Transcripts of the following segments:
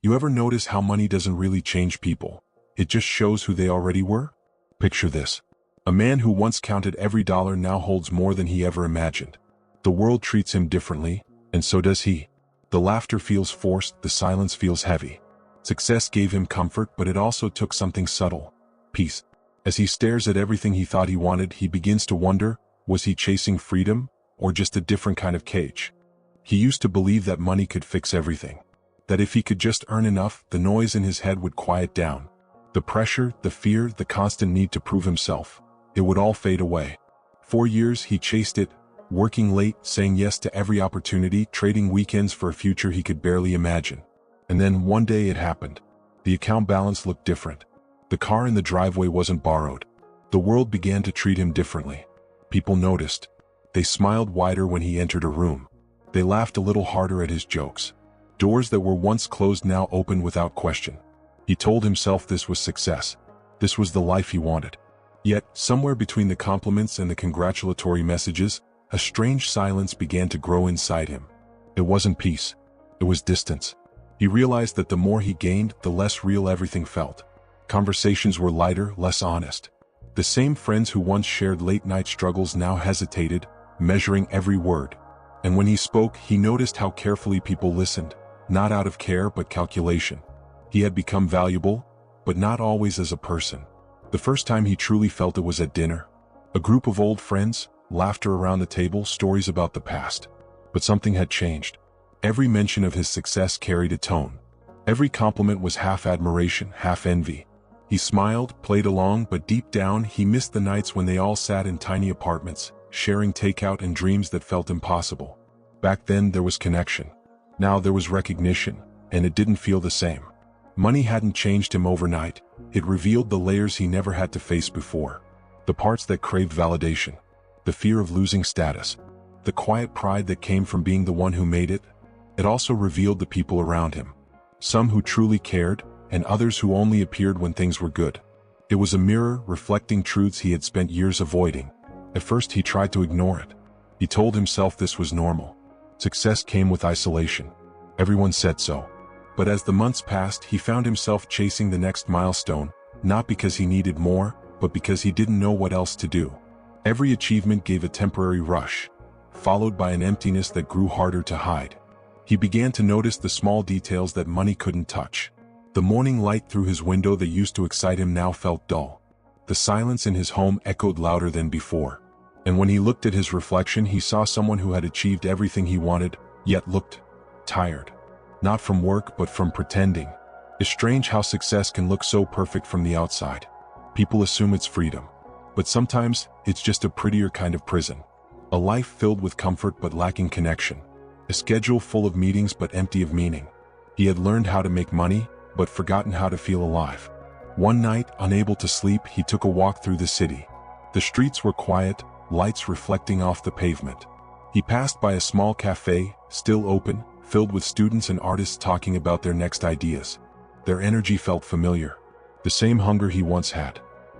You ever notice how money doesn't really change people? It just shows who they already were? Picture this. A man who once counted every dollar now holds more than he ever imagined. The world treats him differently, and so does he. The laughter feels forced, the silence feels heavy. Success gave him comfort, but it also took something subtle: peace. As he stares at everything he thought he wanted, he begins to wonder, was he chasing freedom, or just a different kind of cage? He used to believe that money could fix everything. That if he could just earn enough, the noise in his head would quiet down. The pressure, the fear, the constant need to prove himself. It would all fade away. For years he chased it, working late, saying yes to every opportunity, trading weekends for a future he could barely imagine. And then one day it happened. The account balance looked different. The car in the driveway wasn't borrowed. The world began to treat him differently. People noticed. They smiled wider when he entered a room. They laughed a little harder at his jokes. Doors that were once closed now opened without question. He told himself this was success. This was the life he wanted. Yet, somewhere between the compliments and the congratulatory messages, a strange silence began to grow inside him. It wasn't peace. It was distance. He realized that the more he gained, the less real everything felt. Conversations were lighter, less honest. The same friends who once shared late-night struggles now hesitated, measuring every word. And when he spoke, he noticed how carefully people listened, not out of care but calculation. He had become valuable, but not always as a person. The first time he truly felt it was at dinner. A group of old friends, laughter around the table, stories about the past. But something had changed. Every mention of his success carried a tone. Every compliment was half admiration, half envy. He smiled, played along, but deep down he missed the nights when they all sat in tiny apartments, sharing takeout and dreams that felt impossible. Back then there was connection. Now there was recognition, and it didn't feel the same. Money hadn't changed him overnight. It revealed the layers he never had to face before. The parts that craved validation. The fear of losing status. The quiet pride that came from being the one who made it. It also revealed the people around him. Some who truly cared, and others who only appeared when things were good. It was a mirror reflecting truths he had spent years avoiding. At first he tried to ignore it. He told himself this was normal. Success came with isolation. Everyone said so. But as the months passed, he found himself chasing the next milestone, not because he needed more, but because he didn't know what else to do. Every achievement gave a temporary rush, followed by an emptiness that grew harder to hide. He began to notice the small details that money couldn't touch. The morning light through his window that used to excite him now felt dull. The silence in his home echoed louder than before. And when he looked at his reflection, he saw someone who had achieved everything he wanted, yet looked tired. Not from work, but from pretending. It's strange how success can look so perfect from the outside. People assume it's freedom. But sometimes, it's just a prettier kind of prison. A life filled with comfort but lacking connection. A schedule full of meetings but empty of meaning. He had learned how to make money, but forgotten how to feel alive. One night, unable to sleep, he took a walk through the city. The streets were quiet, lights reflecting off the pavement. He passed by a small cafe, still open, filled with students and artists talking about their next ideas. Their energy felt familiar. The same hunger he once had.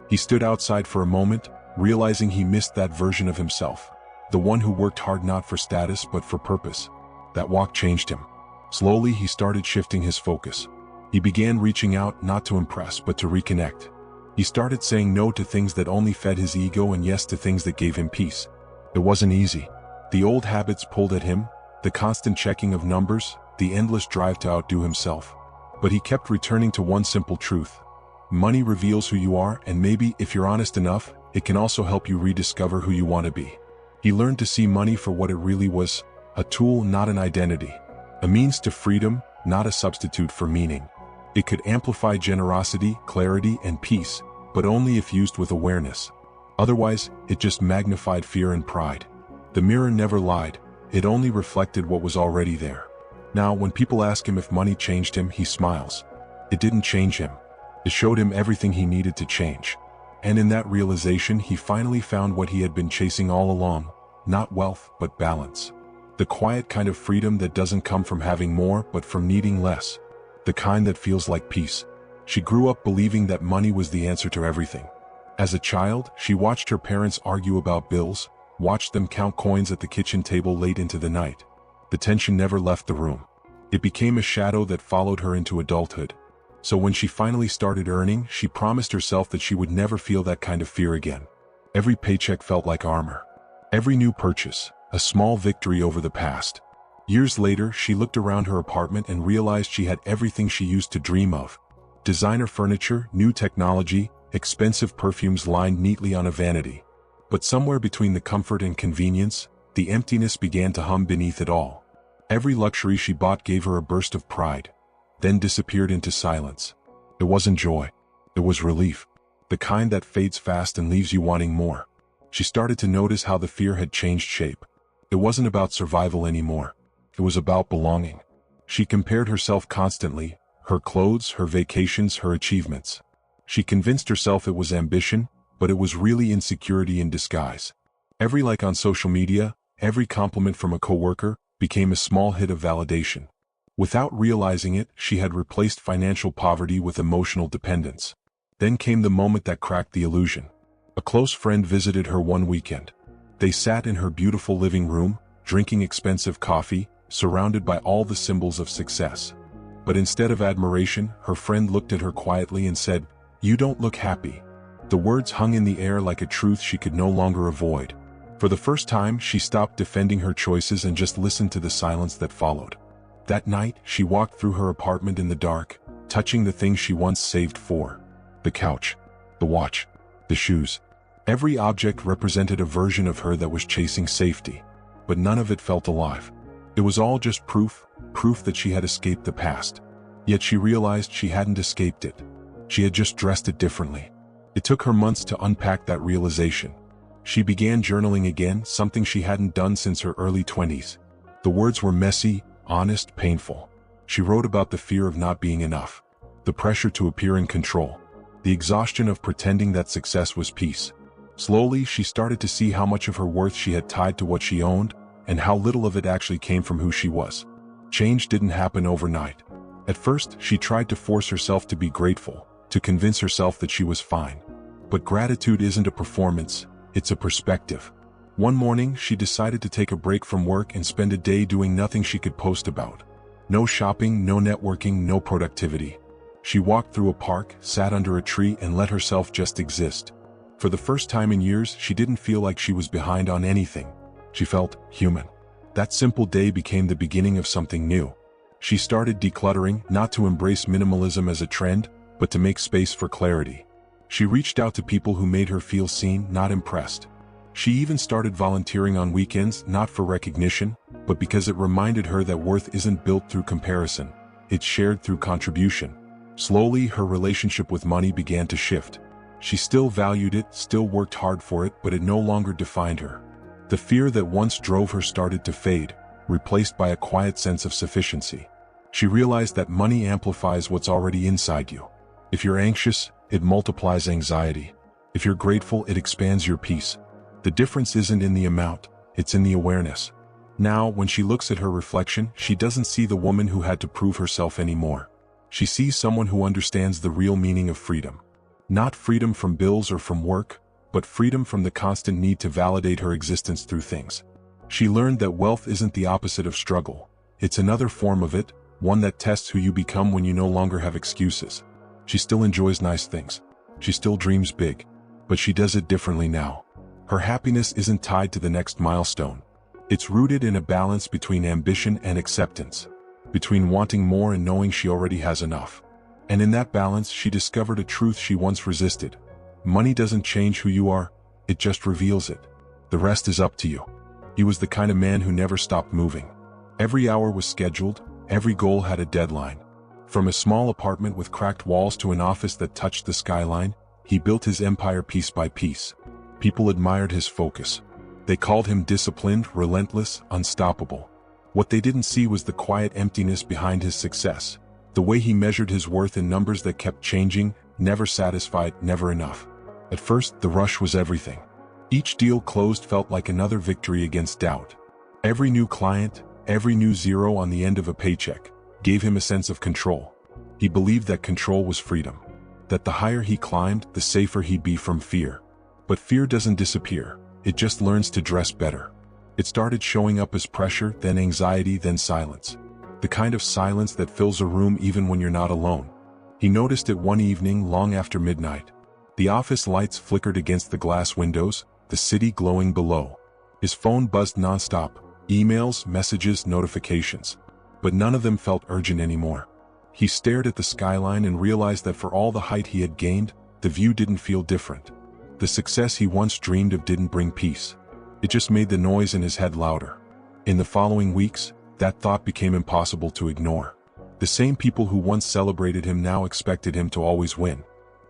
He stood outside for a moment, realizing he missed that version of himself. The one who worked hard not for status but for purpose. That walk changed him. Slowly he started shifting his focus. He began reaching out not to impress but to reconnect. He started saying no to things that only fed his ego and yes to things that gave him peace. It wasn't easy. The old habits pulled at him, the constant checking of numbers, the endless drive to outdo himself. But he kept returning to one simple truth. Money reveals who you are, and maybe, if you're honest enough, it can also help you rediscover who you want to be. He learned to see money for what it really was, a tool, not an identity. A means to freedom, not a substitute for meaning. It could amplify generosity, clarity, and peace, but only if used with awareness. Otherwise, it just magnified fear and pride. The mirror never lied. It only reflected what was already there. Now, when people ask him if money changed him, he smiles. It didn't change him. It showed him everything he needed to change. And in that realization, he finally found what he had been chasing all along, not wealth, but balance. The quiet kind of freedom that doesn't come from having more, but from needing less. The kind that feels like peace. She grew up believing that money was the answer to everything. As a child, she watched her parents argue about bills, watched them count coins at the kitchen table late into the night. The tension never left the room. It became a shadow that followed her into adulthood. So when she finally started earning, she promised herself that she would never feel that kind of fear again. Every paycheck felt like armor. Every new purchase, a small victory over the past. Years later, she looked around her apartment and realized she had everything she used to dream of. Designer furniture, new technology, expensive perfumes lined neatly on a vanity. But somewhere between the comfort and convenience, the emptiness began to hum beneath it all. Every luxury she bought gave her a burst of pride, then disappeared into silence. It wasn't joy. It was relief. The kind that fades fast and leaves you wanting more. She started to notice how the fear had changed shape. It wasn't about survival anymore. It was about belonging. She compared herself constantly, her clothes, her vacations, her achievements. She convinced herself it was ambition, but it was really insecurity in disguise. Every like on social media, every compliment from a coworker, became a small hit of validation. Without realizing it, she had replaced financial poverty with emotional dependence. Then came the moment that cracked the illusion. A close friend visited her one weekend. They sat in her beautiful living room, drinking expensive coffee, surrounded by all the symbols of success. But instead of admiration, her friend looked at her quietly and said, "You don't look happy." The words hung in the air like a truth she could no longer avoid. For the first time, she stopped defending her choices and just listened to the silence that followed. That night, she walked through her apartment in the dark, touching the things she once saved for. The couch, the watch, the shoes. Every object represented a version of her that was chasing safety. But none of it felt alive. It was all just proof that she had escaped the past. Yet she realized she hadn't escaped it. She had just dressed it differently. It took her months to unpack that realization. She began journaling again, something she hadn't done since her early 20s. The words were messy, honest, painful. She wrote about the fear of not being enough, the pressure to appear in control, the exhaustion of pretending that success was peace. Slowly, she started to see how much of her worth she had tied to what she owned, and how little of it actually came from who she was. Change didn't happen overnight. At first, she tried to force herself to be grateful, to convince herself that she was fine. But gratitude isn't a performance, it's a perspective. One morning, she decided to take a break from work and spend a day doing nothing she could post about. No shopping, no networking, no productivity. She walked through a park, sat under a tree, and let herself just exist. For the first time in years, she didn't feel like she was behind on anything. She felt human. That simple day became the beginning of something new. She started decluttering, not to embrace minimalism as a trend, but to make space for clarity. She reached out to people who made her feel seen, not impressed. She even started volunteering on weekends, not for recognition, but because it reminded her that worth isn't built through comparison, it's shared through contribution. Slowly, her relationship with money began to shift. She still valued it, still worked hard for it, but it no longer defined her. The fear that once drove her started to fade, replaced by a quiet sense of sufficiency. She realized that money amplifies what's already inside you. If you're anxious, it multiplies anxiety. If you're grateful, it expands your peace. The difference isn't in the amount, it's in the awareness. Now, when she looks at her reflection, she doesn't see the woman who had to prove herself anymore. She sees someone who understands the real meaning of freedom. Not freedom from bills or from work, but freedom from the constant need to validate her existence through things. She learned that wealth isn't the opposite of struggle. It's another form of it, one that tests who you become when you no longer have excuses. She still enjoys nice things. She still dreams big. But she does it differently now. Her happiness isn't tied to the next milestone. It's rooted in a balance between ambition and acceptance, between wanting more and knowing she already has enough. And in that balance, she discovered a truth she once resisted. Money doesn't change who you are, it just reveals it. The rest is up to you. He was the kind of man who never stopped moving. Every hour was scheduled, every goal had a deadline. From a small apartment with cracked walls to an office that touched the skyline, he built his empire piece by piece. People admired his focus. They called him disciplined, relentless, unstoppable. What they didn't see was the quiet emptiness behind his success. The way he measured his worth in numbers that kept changing, never satisfied, never enough. At first, the rush was everything. Each deal closed felt like another victory against doubt. Every new client, every new zero on the end of a paycheck, gave him a sense of control. He believed that control was freedom. That the higher he climbed, the safer he'd be from fear. But fear doesn't disappear. It just learns to dress better. It started showing up as pressure, then anxiety, then silence. The kind of silence that fills a room even when you're not alone. He noticed it one evening long after midnight. The office lights flickered against the glass windows, the city glowing below. His phone buzzed nonstop, emails, messages, notifications. But none of them felt urgent anymore. He stared at the skyline and realized that for all the height he had gained, the view didn't feel different. The success he once dreamed of didn't bring peace. It just made the noise in his head louder. In the following weeks, that thought became impossible to ignore. The same people who once celebrated him now expected him to always win.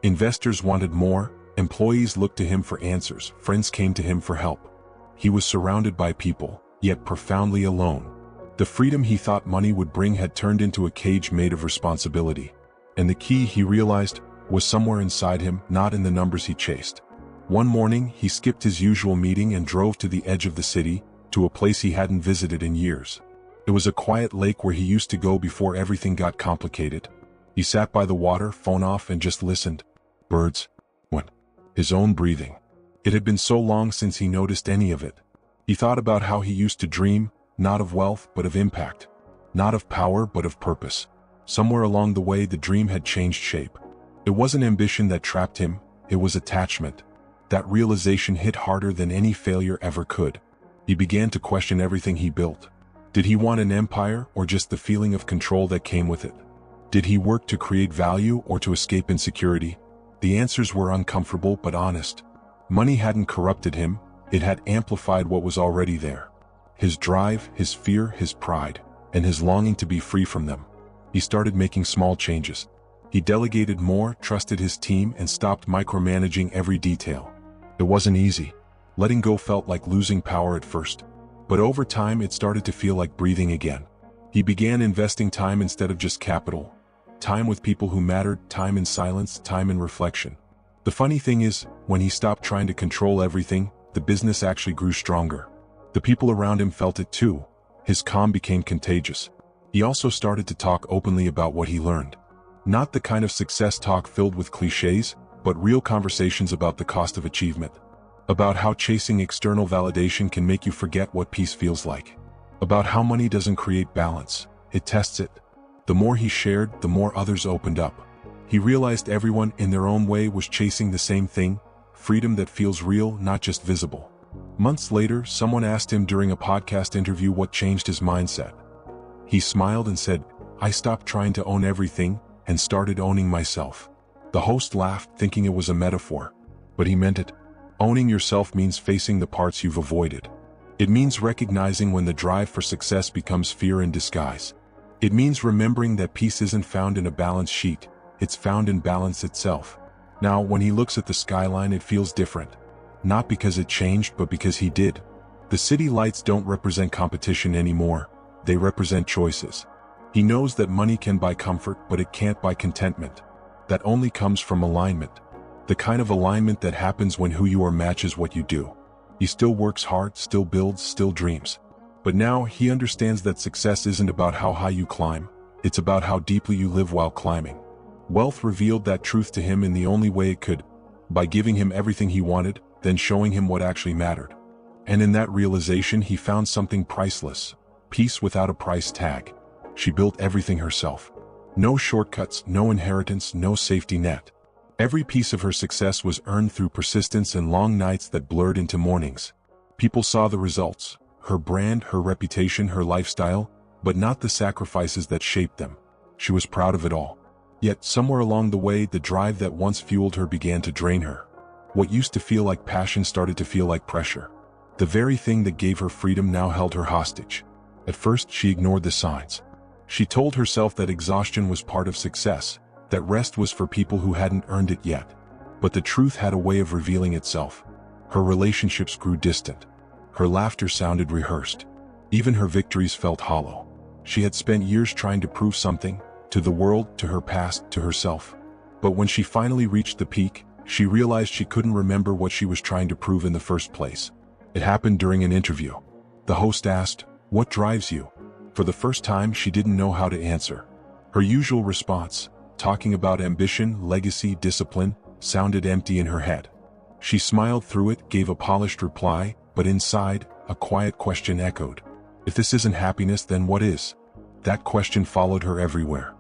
Investors wanted more, employees looked to him for answers, friends came to him for help. He was surrounded by people, yet profoundly alone. The freedom he thought money would bring had turned into a cage made of responsibility. And the key, he realized, was somewhere inside him, not in the numbers he chased. One morning, he skipped his usual meeting and drove to the edge of the city, to a place he hadn't visited in years. It was a quiet lake where he used to go before everything got complicated. He sat by the water, phone off, and just listened. Birds. What? His own breathing. It had been so long since he noticed any of it. He thought about how he used to dream, not of wealth but of impact. Not of power but of purpose. Somewhere along the way the dream had changed shape. It wasn't ambition that trapped him, it was attachment. That realization hit harder than any failure ever could. He began to question everything he built. Did he want an empire or just the feeling of control that came with it? Did he work to create value or to escape insecurity? The answers were uncomfortable but honest. Money hadn't corrupted him, it had amplified what was already there. His drive, his fear, his pride, and his longing to be free from them. He started making small changes. He delegated more, trusted his team, and stopped micromanaging every detail. It wasn't easy. Letting go felt like losing power at first. But over time it started to feel like breathing again. He began investing time instead of just capital. Time with people who mattered, time in silence, time in reflection. The funny thing is, when he stopped trying to control everything, the business actually grew stronger. The people around him felt it too. His calm became contagious. He also started to talk openly about what he learned. Not the kind of success talk filled with cliches, but real conversations about the cost of achievement. About how chasing external validation can make you forget what peace feels like. About how money doesn't create balance, it tests it. The more he shared, the more others opened up. He realized everyone in their own way was chasing the same thing, freedom that feels real, not just visible. Months later, someone asked him during a podcast interview what changed his mindset. He smiled and said, "I stopped trying to own everything and started owning myself." The host laughed, thinking it was a metaphor. But he meant it. Owning yourself means facing the parts you've avoided. It means recognizing when the drive for success becomes fear in disguise. It means remembering that peace isn't found in a balance sheet, it's found in balance itself. Now, when he looks at the skyline, it feels different. Not because it changed, but because he did. The city lights don't represent competition anymore, they represent choices. He knows that money can buy comfort, but it can't buy contentment. That only comes from alignment. The kind of alignment that happens when who you are matches what you do. He still works hard, still builds, still dreams. But now he understands that success isn't about how high you climb, it's about how deeply you live while climbing. Wealth revealed that truth to him in the only way it could, by giving him everything he wanted, then showing him what actually mattered. And in that realization he found something priceless, peace without a price tag. She built everything herself. No shortcuts, no inheritance, no safety net. Every piece of her success was earned through persistence and long nights that blurred into mornings. People saw the results, her brand, her reputation, her lifestyle, but not the sacrifices that shaped them. She was proud of it all. Yet somewhere along the way, the drive that once fueled her began to drain her. What used to feel like passion started to feel like pressure. The very thing that gave her freedom now held her hostage. At first, she ignored the signs. She told herself that exhaustion was part of success, that rest was for people who hadn't earned it yet. But the truth had a way of revealing itself. Her relationships grew distant. Her laughter sounded rehearsed. Even her victories felt hollow. She had spent years trying to prove something, to the world, to her past, to herself. But when she finally reached the peak, she realized she couldn't remember what she was trying to prove in the first place. It happened during an interview. The host asked, "What drives you?" For the first time, she didn't know how to answer. Her usual response, talking about ambition, legacy, discipline, sounded empty in her head. She smiled through it, gave a polished reply, but inside, a quiet question echoed. If this isn't happiness, then what is? That question followed her everywhere.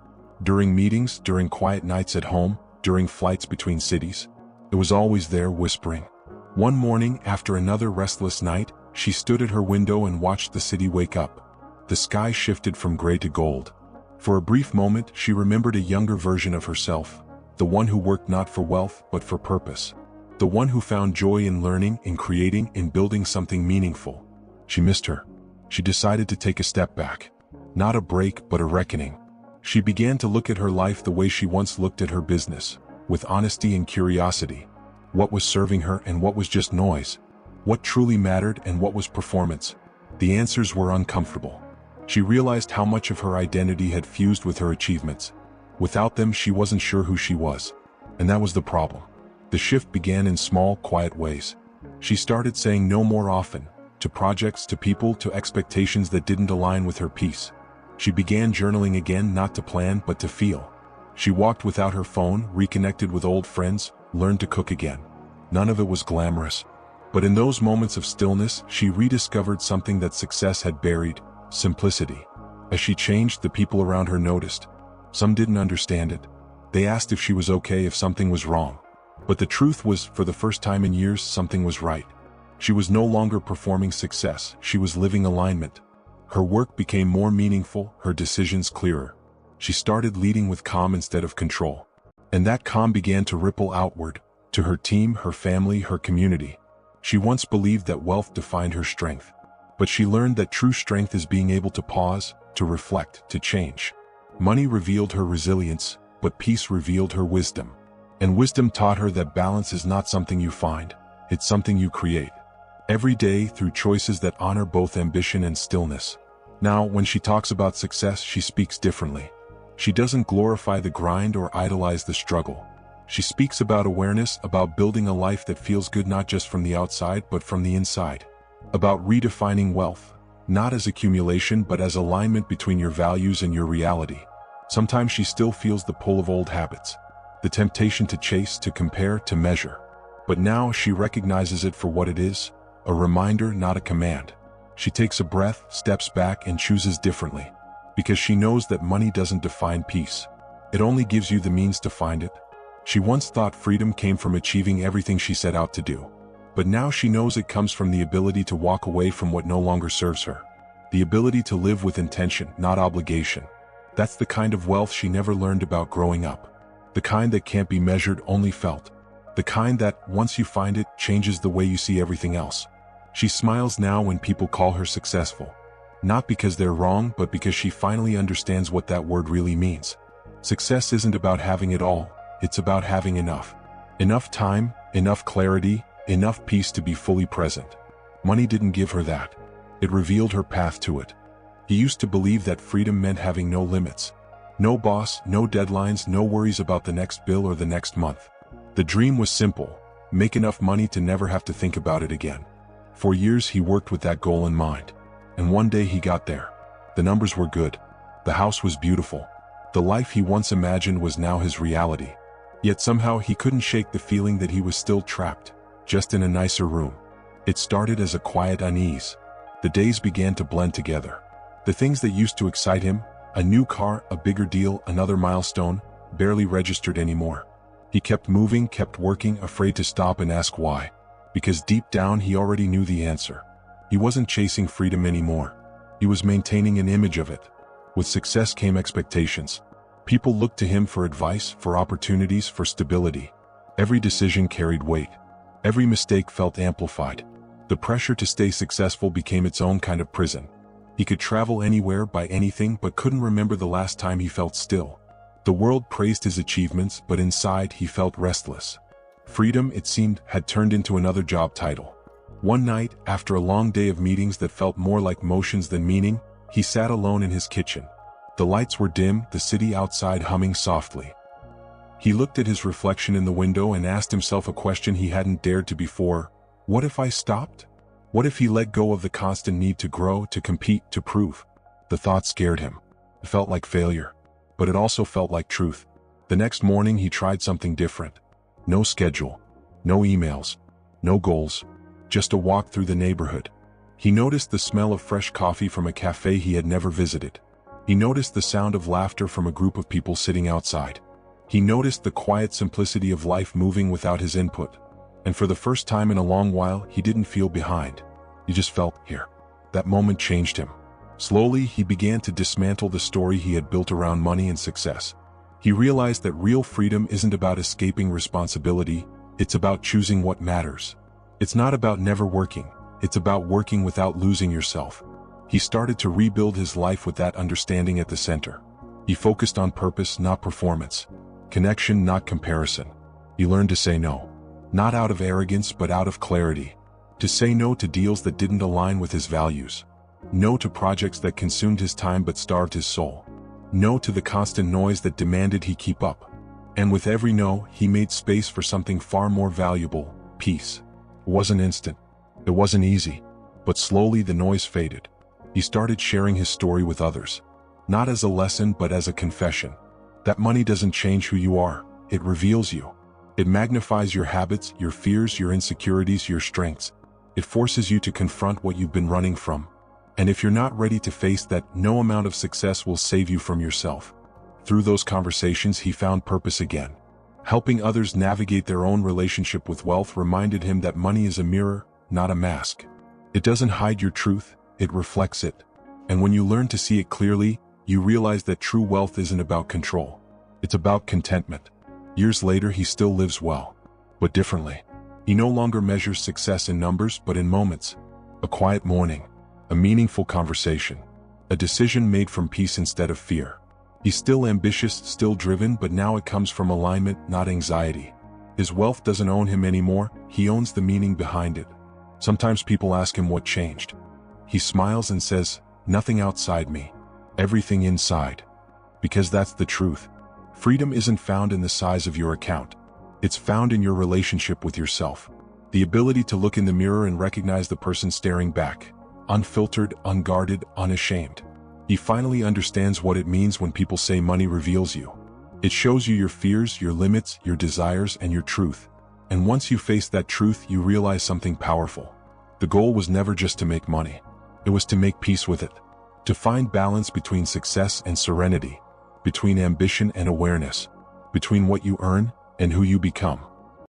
During meetings, during quiet nights at home, during flights between cities. It was always there, whispering. One morning, after another restless night, she stood at her window and watched the city wake up. The sky shifted from gray to gold. For a brief moment, she remembered a younger version of herself, the one who worked not for wealth, but for purpose. The one who found joy in learning, in creating, in building something meaningful. She missed her. She decided to take a step back. Not a break, but a reckoning. She began to look at her life the way she once looked at her business, with honesty and curiosity. What was serving her and what was just noise? What truly mattered and what was performance? The answers were uncomfortable. She realized how much of her identity had fused with her achievements. Without them, she wasn't sure who she was. And that was the problem. The shift began in small, quiet ways. She started saying no more often, to projects, to people, to expectations that didn't align with her peace. She began journaling again, not to plan, but to feel. She walked without her phone, reconnected with old friends, learned to cook again. None of it was glamorous. But in those moments of stillness, she rediscovered something that success had buried: simplicity. As she changed, the people around her noticed. Some didn't understand it. They asked if she was okay, if something was wrong. But the truth was, for the first time in years, something was right. She was no longer performing success, she was living alignment. Her work became more meaningful, her decisions clearer. She started leading with calm instead of control. And that calm began to ripple outward, to her team, her family, her community. She once believed that wealth defined her strength. But she learned that true strength is being able to pause, to reflect, to change. Money revealed her resilience, but peace revealed her wisdom. And wisdom taught her that balance is not something you find, it's something you create. Every day, through choices that honor both ambition and stillness. Now, when she talks about success, she speaks differently. She doesn't glorify the grind or idolize the struggle. She speaks about awareness, about building a life that feels good not just from the outside but from the inside. About redefining wealth, not as accumulation but as alignment between your values and your reality. Sometimes she still feels the pull of old habits, the temptation to chase, to compare, to measure. But now she recognizes it for what it is, a reminder, not a command. She takes a breath, steps back, and chooses differently. Because she knows that money doesn't define peace. It only gives you the means to find it. She once thought freedom came from achieving everything she set out to do. But now she knows it comes from the ability to walk away from what no longer serves her. The ability to live with intention, not obligation. That's the kind of wealth she never learned about growing up. The kind that can't be measured, only felt. The kind that, once you find it, changes the way you see everything else. She smiles now when people call her successful. Not because they're wrong, but because she finally understands what that word really means. Success isn't about having it all, it's about having enough. Enough time, enough clarity, enough peace to be fully present. Money didn't give her that. It revealed her path to it. He used to believe that freedom meant having no limits. No boss, no deadlines, no worries about the next bill or the next month. The dream was simple: make enough money to never have to think about it again. For years he worked with that goal in mind. And one day he got there. The numbers were good. The house was beautiful. The life he once imagined was now his reality. Yet somehow he couldn't shake the feeling that he was still trapped, just in a nicer room. It started as a quiet unease. The days began to blend together. The things that used to excite him, a new car, a bigger deal, another milestone, barely registered anymore. He kept moving, kept working, afraid to stop and ask why. Because deep down he already knew the answer. He wasn't chasing freedom anymore. He was maintaining an image of it. With success came expectations. People looked to him for advice, for opportunities, for stability. Every decision carried weight. Every mistake felt amplified. The pressure to stay successful became its own kind of prison. He could travel anywhere, buy anything, but couldn't remember the last time he felt still. The world praised his achievements, but inside he felt restless. Freedom, it seemed, had turned into another job title. One night, after a long day of meetings that felt more like motions than meaning, he sat alone in his kitchen. The lights were dim, the city outside humming softly. He looked at his reflection in the window and asked himself a question he hadn't dared to before. What if I stopped? What if he let go of the constant need to grow, to compete, to prove? The thought scared him. It felt like failure. But it also felt like truth. The next morning he tried something different. No schedule. No emails. No goals. Just a walk through the neighborhood. He noticed the smell of fresh coffee from a cafe he had never visited. He noticed the sound of laughter from a group of people sitting outside. He noticed the quiet simplicity of life moving without his input. And for the first time in a long while, he didn't feel behind. He just felt here. That moment changed him. Slowly, he began to dismantle the story he had built around money and success. He realized that real freedom isn't about escaping responsibility, it's about choosing what matters. It's not about never working, it's about working without losing yourself. He started to rebuild his life with that understanding at the center. He focused on purpose, not performance. Connection, not comparison. He learned to say no. Not out of arrogance, but out of clarity. To say no to deals that didn't align with his values. No to projects that consumed his time but starved his soul. No to the constant noise that demanded he keep up. And with every no, he made space for something far more valuable, peace. It wasn't instant. It wasn't easy. But slowly the noise faded. He started sharing his story with others. Not as a lesson, but as a confession. That money doesn't change who you are, it reveals you. It magnifies your habits, your fears, your insecurities, your strengths. It forces you to confront what you've been running from. And if you're not ready to face that, no amount of success will save you from yourself. Through those conversations, he found purpose again. Helping others navigate their own relationship with wealth reminded him that money is a mirror, not a mask. It doesn't hide your truth, it reflects it. And when you learn to see it clearly, you realize that true wealth isn't about control. It's about contentment. Years later, he still lives well, but differently. He no longer measures success in numbers, but in moments. A quiet morning, a meaningful conversation, a decision made from peace instead of fear. He's still ambitious, still driven, but now it comes from alignment, not anxiety. His wealth doesn't own him anymore, he owns the meaning behind it. Sometimes people ask him what changed. He smiles and says, "Nothing outside me, everything inside." Because that's the truth. Freedom isn't found in the size of your account. It's found in your relationship with yourself. The ability to look in the mirror and recognize the person staring back. Unfiltered, unguarded, unashamed. He finally understands what it means when people say money reveals you. It shows you your fears, your limits, your desires, and your truth. And once you face that truth, you realize something powerful. The goal was never just to make money. It was to make peace with it. To find balance between success and serenity. Between ambition and awareness. Between what you earn and who you become.